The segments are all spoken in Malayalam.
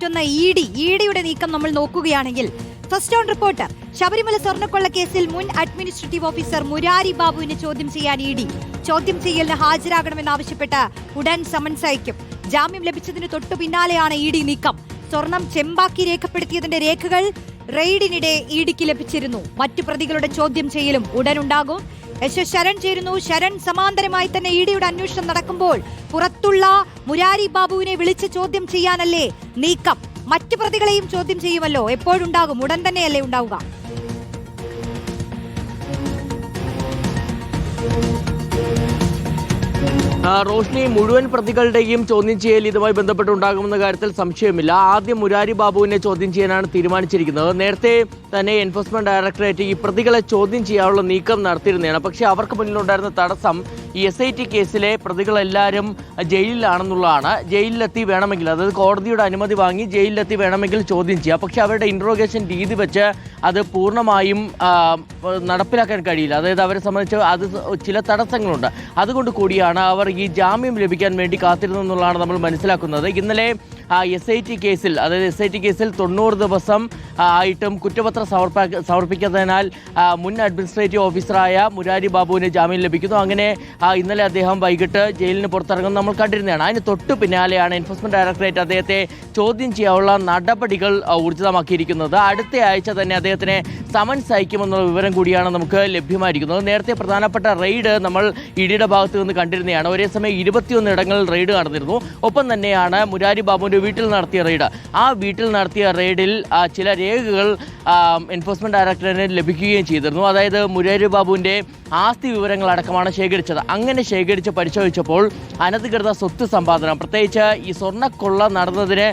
മറ്റൊന്ന് ഇഡിയുടെ നീക്കം നമ്മൾ നോക്കുകയാണെങ്കിൽ ഫസ്റ്റ് ഓൺ റിപ്പോർട്ടർ ശബരിമല സ്വർണ്ണക്കൊള്ള കേസിൽ മുൻ അഡ്മിനിസ്ട്രേറ്റീവ് ഓഫീസർ മുരാരി ബാബുവിനെ ചോദ്യം ചെയ്യാൻ ചോദ്യം ചെയ്യലിന് ഹാജരാകണമെന്നാവശ്യപ്പെട്ട് ഉടൻ സമൻസ് അയക്കും. ജാമ്യം ലഭിച്ചതിന് തൊട്ടു പിന്നാലെയാണ് ഇഡി നീക്കം. സ്വർണം ചെമ്പാക്കി രേഖപ്പെടുത്തിയതിന്റെ രേഖകൾ റെയ്ഡിനിടെ ഇഡിക്ക് ലഭിച്ചിരുന്നു. മറ്റു പ്രതികളുടെ ചോദ്യം ചെയ്യലും ഉടനുണ്ടാകും. ശരൺ ചേരുന്നു. ശരൺ, സമാന്തരമായി തന്നെ ഇഡിയുടെ അന്വേഷണം നടക്കുമ്പോൾ പുറത്തുള്ള മുരാരി ബാബുവിനെ വിളിച്ച് ചോദ്യം ചെയ്യാനല്ലേ നീക്കം? മറ്റു പ്രതികളെയും ചോദ്യം ചെയ്യുമല്ലോ. എപ്പോഴുണ്ടാകും? ഉടൻ തന്നെയല്ലേ ഉണ്ടാവുക? റോഷ്നി, മുഴുവൻ പ്രതികളുടെയും ചോദ്യം ചെയ്യൽ ഇതുമായി ബന്ധപ്പെട്ടുണ്ടാകുമെന്ന കാര്യത്തിൽ സംശയമില്ല. ആദ്യം മുരാരി ബാബുവിനെ ചോദ്യം ചെയ്യാനാണ് തീരുമാനിച്ചിരിക്കുന്നത്. നേരത്തെ തന്നെ എൻഫോഴ്സ്മെന്റ് ഡയറക്ടറേറ്റ് ഈ പ്രതികളെ ചോദ്യം ചെയ്യാനുള്ള നീക്കം നടത്തിയിരുന്നതാണ്. പക്ഷേ അവർക്ക് മുന്നിലുണ്ടായിരുന്ന തടസ്സം ഈ SIT കേസിലെ പ്രതികളെല്ലാവരും ജയിലിലാണെന്നുള്ളതാണ്. ജയിലിലെത്തി വേണമെങ്കിൽ, അതായത് കോടതിയുടെ അനുമതി വാങ്ങി ജയിലിലെത്തി വേണമെങ്കിൽ ചോദ്യം ചെയ്യാം. പക്ഷേ അവരുടെ ഇൻട്രോഗേഷൻ രീതി വെച്ച് അത് പൂർണ്ണമായും നടപ്പിലാക്കാൻ കഴിയില്ല. അതായത് അവരെ സംബന്ധിച്ച് അത് ചില തടസ്സങ്ങളുണ്ട്. അതുകൊണ്ട് കൂടിയാണ് അവർ ഈ ജാമ്യം ലഭിക്കാൻ വേണ്ടി കാത്തിരുന്നെന്നുള്ളതാണ് നമ്മൾ മനസ്സിലാക്കുന്നത്. ഇന്നലെ SIT കേസിൽ, അതായത് SIT കേസിൽ 90 ദിവസം ആയിട്ടും കുറ്റപത്രം സമർപ്പിക്കാത്തതിനാൽ മുൻ അഡ്മിനിസ്ട്രേറ്റീവ് ഓഫീസറായ മുരാരി ബാബുവിന് ജാമ്യം ലഭിക്കുന്നു. അങ്ങനെ ഇന്നലെ അദ്ദേഹം വൈകിട്ട് ജയിലിന് പുറത്തിറങ്ങുന്നത് നമ്മൾ കണ്ടിരുന്നതാണ്. അതിന് തൊട്ടു പിന്നാലെയാണ് എൻഫോഴ്സ്മെന്റ് ഡയറക്ടറേറ്റ് അദ്ദേഹത്തെ ചോദ്യം ചെയ്യാനുള്ള നടപടികൾ ഊർജിതമാക്കിയിരിക്കുന്നത്. അടുത്ത ആഴ്ച തന്നെ അദ്ദേഹത്തിന് സമൻസ് അയക്കുമെന്നുള്ള വിവരം കൂടിയാണ് നമുക്ക് ലഭ്യമായിരിക്കുന്നത്. നേരത്തെ പ്രധാനപ്പെട്ട റെയ്ഡ് നമ്മൾ ഇഡിയുടെ ഭാഗത്ത് നിന്ന് കണ്ടിരുന്നതാണ്. ഒരേ സമയം 21 ഇടങ്ങളിൽ റെയ്ഡ് നടന്നിരുന്നു. ഒപ്പം തന്നെയാണ് മുരാരി ബാബുവിൻ്റെ വീട്ടിൽ നടത്തിയ റെയ്ഡ്. ആ വീട്ടിൽ നടത്തിയ റെയ്ഡിൽ ചില രേഖകൾ എൻഫോഴ്സ്മെന്റ് ഡയറക്ടറേറ്റിന് ലഭിക്കുകയും ചെയ്തിരുന്നു. അതായത് മുരാരി ബാബുവിൻ്റെ ആസ്തി വിവരങ്ങളടക്കമാണ് ശേഖരിച്ചത്. അങ്ങനെ ശേഖരിച്ച് പരിശോധിച്ചപ്പോൾ അനധികൃത സ്വത്ത് സമ്പാദനം, പ്രത്യേകിച്ച് ഈ സ്വർണ്ണക്കൊള്ള നടന്നതിന്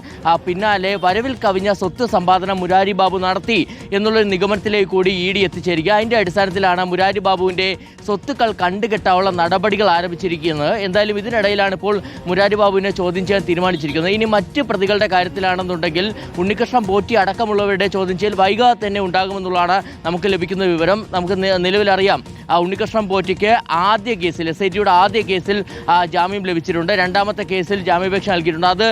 പിന്നാലെ വരവിൽ കവിഞ്ഞ സ്വത്ത് സമ്പാദനം മുരാരി ബാബു നടത്തി എന്നുള്ളൊരു നിഗമനത്തിലേക്ക് കൂടി ഇഡി എത്തിച്ചേരുക. അതിൻ്റെ അടിസ്ഥാനത്തിലാണ് മുരാരി ബാബുവിൻ്റെ സ്വത്തുക്കൾ കണ്ടുകെട്ടാനുള്ള നടപടികൾ ആരംഭിച്ചിരിക്കുന്നത്. എന്തായാലും ഇതിനിടയിലാണ് ഇപ്പോൾ മുരാരി ബാബുവിനെ ചോദ്യം ചെയ്യാൻ തീരുമാനിച്ചിരിക്കുന്നത്. ഇനി മറ്റ് പ്രതികളുടെ കാര്യത്തിലാണെന്നുണ്ടെങ്കിൽ ഉണ്ണികൃഷ്ണൻ പോറ്റി അടക്കമുള്ളവരുടെ ചോദ്യം ചെയ്യൽ വൈകാതെ തന്നെ ഉണ്ടാകുമെന്നുള്ളതാണ് നമുക്ക് ലഭിക്കുന്ന വിവരം. നമുക്ക് നിലവിലറിയാം, ഉണ്ണികൃഷ്ണൻ പോറ്റിക്ക് ആദ്യ കേസിൽ, SITയുടെ ആദ്യ കേസിൽ ജാമ്യം ലഭിച്ചിട്ടുണ്ട്. രണ്ടാമത്തെ കേസിൽ ജാമ്യാപേക്ഷ നൽകിയിട്ടുണ്ട്. അത്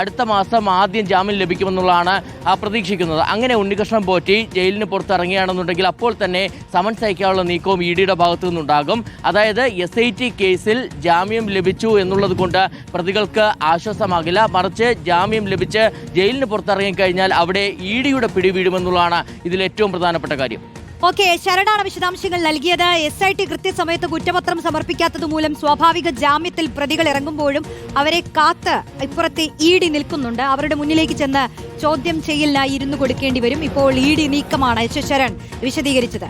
അടുത്ത മാസം ആദ്യം ജാമ്യം ലഭിക്കുമെന്നുള്ളതാണ് പ്രതീക്ഷിക്കുന്നത്. അങ്ങനെ ഉണ്ണികൃഷ്ണൻ പോറ്റി ജയിലിന് പുറത്തിറങ്ങുകയാണെന്നുണ്ടെങ്കിൽ അപ്പോൾ തന്നെ സമൻസ് അയക്കാനുള്ള നീക്കവും ഇഡിയുടെ ഭാഗത്തു നിന്നുണ്ടാകും. അതായത് SIT കേസിൽ ജാമ്യം ലഭിച്ചു എന്നുള്ളത് കൊണ്ട് പ്രതികൾക്ക് ആശ്വാസമാകില്ല. മറിച്ച് ജാമ്യം ലഭിച്ച് ജയിലിന് പുറത്തിറങ്ങിക്കഴിഞ്ഞാൽ അവിടെ ഇഡിയുടെ പിടി വീഴുമെന്നുള്ളതാണ് ഇതിൽ ഏറ്റവും പ്രധാനപ്പെട്ട കാര്യം. ഓക്കെ, ശരണാണ് വിശദാംശങ്ങൾ നൽകിയത്. SIT കൃത്യസമയത്ത് കുറ്റപത്രം സമർപ്പിക്കാത്തത് മൂലം സ്വാഭാവിക ജാമ്യത്തിൽ പ്രതികൾ ഇറങ്ങുമ്പോഴും അവരെ കാത്ത് ഇപ്പുറത്തെ ഇഡി നിൽക്കുന്നുണ്ട്. അവരുടെ മുന്നിലേക്ക് ചെന്ന് ചോദ്യം ചെയ്യലിനായി ഇരുന്നു കൊടുക്കേണ്ടി വരും. ഇപ്പോൾ ഇഡി നീക്കമാണ് ശരൺ വിശദീകരിച്ചത്.